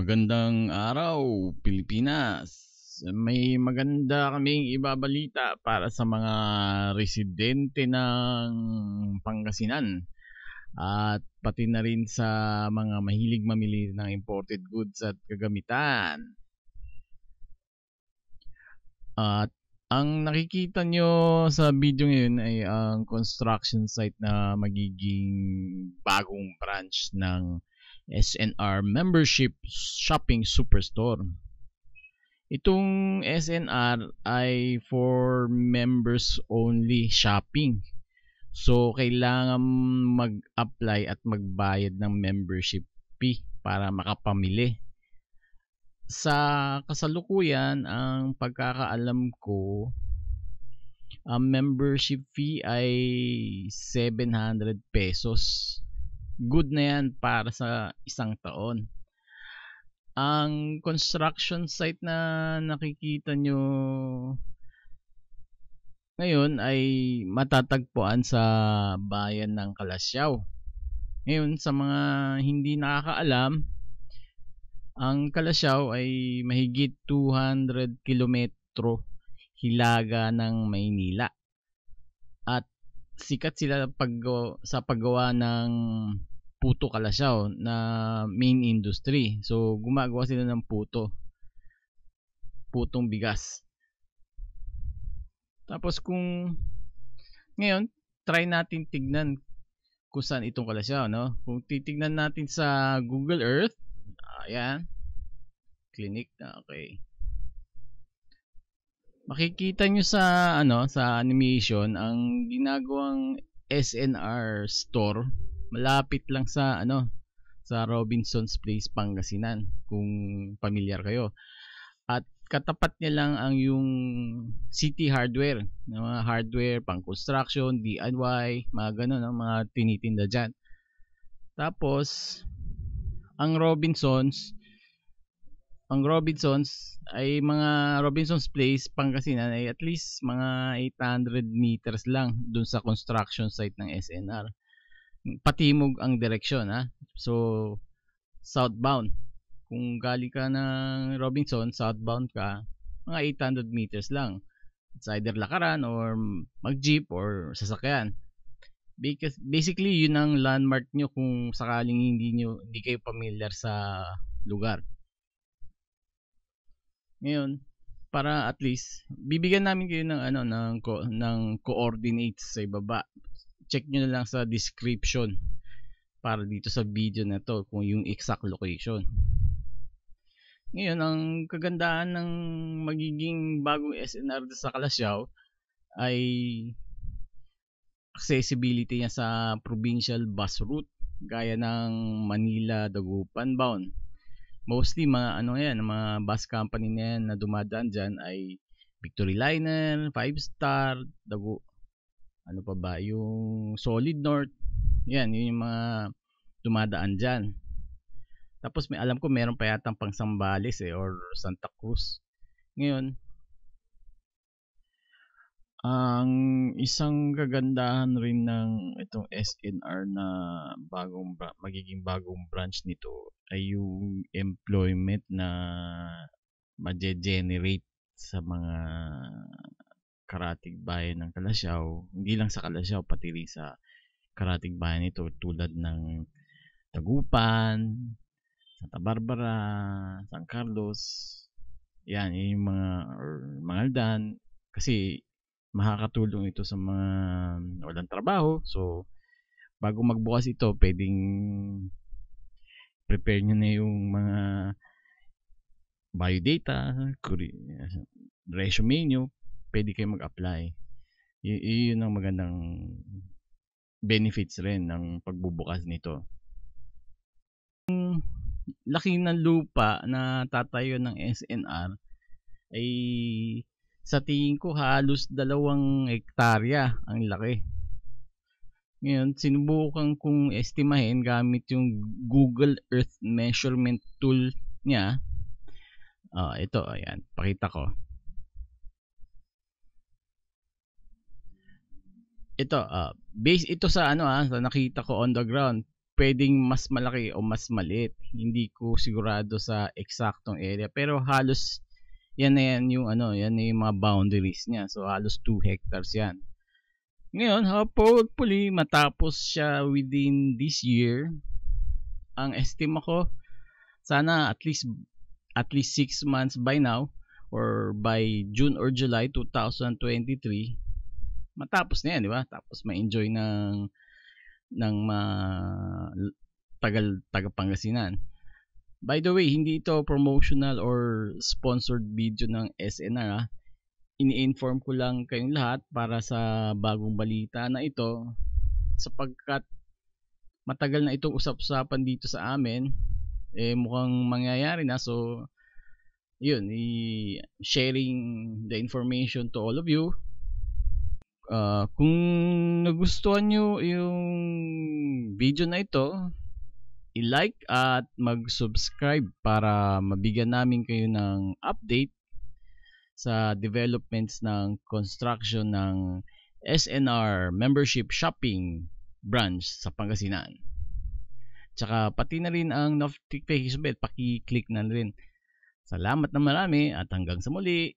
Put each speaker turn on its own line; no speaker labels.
Magandang araw, Pilipinas. May maganda kaming ibabalita para sa mga residente ng Pangasinan at pati na rin sa mga mahilig mamili ng imported goods at kagamitan. At ang nakikita nyo sa video ngayon ay ang construction site na magiging bagong branch ng SNR Membership Shopping Superstore. Itong SNR ay for members only shopping. So kailangan mag-apply at magbayad ng membership fee para makapamili. Sa kasalukuyan, ang pagkakaalam ko, ang membership fee ay 700 pesos. Good na yan para sa isang taon. Ang construction site na nakikita nyo ngayon ay matatagpuan sa bayan ng Kalasyaw. Ngayon, sa mga hindi nakakaalam, ang Kalasyaw ay mahigit 200 kilometro hilaga ng Maynila. At sikat sila sa paggawa ng puto Kalasyaw na main industry. So gumagawa sila ng putong bigas. Tapos kung ngayon, try natin tignan kung saan itong Kalasyaw, no? Kung titignan natin sa Google Earth, ayan, clinic na, okay. Makikita nyo sa sa animation ang ginagawang SNR store malapit lang sa sa Robinson's Place, Pangasinan, kung pamilyar kayo. At katapat niya lang ang yung City Hardware, mga hardware pang construction, DIY, mga ganun, mga tinitinda dyan. Tapos ang Robinson's ay mga Robinson's Place, Pangasinan ay at least mga 800 meters lang dun sa construction site ng SNR. Patimog ang direksyon, ha. So southbound, kung galing ka ng Robinson, southbound ka, mga 800 meters lang. It's either lakaran or mag-jeep or sasakyan. Because basically yun ang landmark nyo kung sakaling hindi kayo familiar sa lugar. Ngayon, para at least bibigyan namin kayo ng ng coordinates sa ibaba. Check nyo na lang sa description para dito sa video na to kung yung exact location. Ngayon, ang kagandahan ng magiging bagong SNR sa Kalasyaw ay accessibility niya sa provincial bus route gaya ng Manila Dagupan bound. Mostly mga mga bus company na yan na dumadaan dyan ay Victory Liner, 5 Star, pa ba, yung Solid North. Yan, yun yung mga dumadaan dyan. Tapos alam ko meron pa yatang pang Zambales or Santa Cruz. Ngayon, ang isang kagandahan rin ng itong SNR na magiging bagong branch nito ay yung employment na ma-generate sa mga karatig bayan ng Kalasyaw. Hindi lang sa Kalasyaw, pati rin sa karatig bayan nito tulad ng Dagupan, Santa Barbara, San Carlos. Yan, yun yung mga Aldan. Kasi makakatulong ito sa mga walang trabaho. So bago magbukas ito, pwedeng prepare nyo na yung mga biodata, resume nyo, pwede kayo mag-apply. Yun ang magandang benefits rin ng pagbubukas nito. Yung laki ng lupa na tatayo ng SNR ay sa tingin ko halos 2 hektarya ang laki. Ngayon, sinubukan kong estimahin gamit yung Google Earth measurement tool niya. Ito, ayan, pakita ko. Ito, base ito sa sa nakita ko on the ground. pwedeng mas malaki o mas maliit. Hindi ko sigurado sa eksaktong area, pero halos yan na yan yung yan na yung mga boundaries niya. So halos 2 hectares yan. Ngayon, hopefully matapos siya within this year. Ang estimate ko, sana at least 6 months by now, or by June or July 2023, matapos na yan, di ba? Tapos ma-enjoy ng taga Pangasinan. By the way, hindi ito promotional or sponsored video ng SNR. Ini-inform ko lang kayong lahat para sa bagong balita na ito, sapagkat matagal na itong usap-usapan dito sa amin, mukhang mangyayari na. So yun, sharing the information to all of you. Kung nagustuhan nyo yung video na ito, i-like at mag-subscribe para mabigyan namin kayo ng update sa developments ng construction ng SNR Membership Shopping branch sa Pangasinan. Tsaka pati na rin ang notification bell, paki-click na rin. Salamat na marami at hanggang sa muli.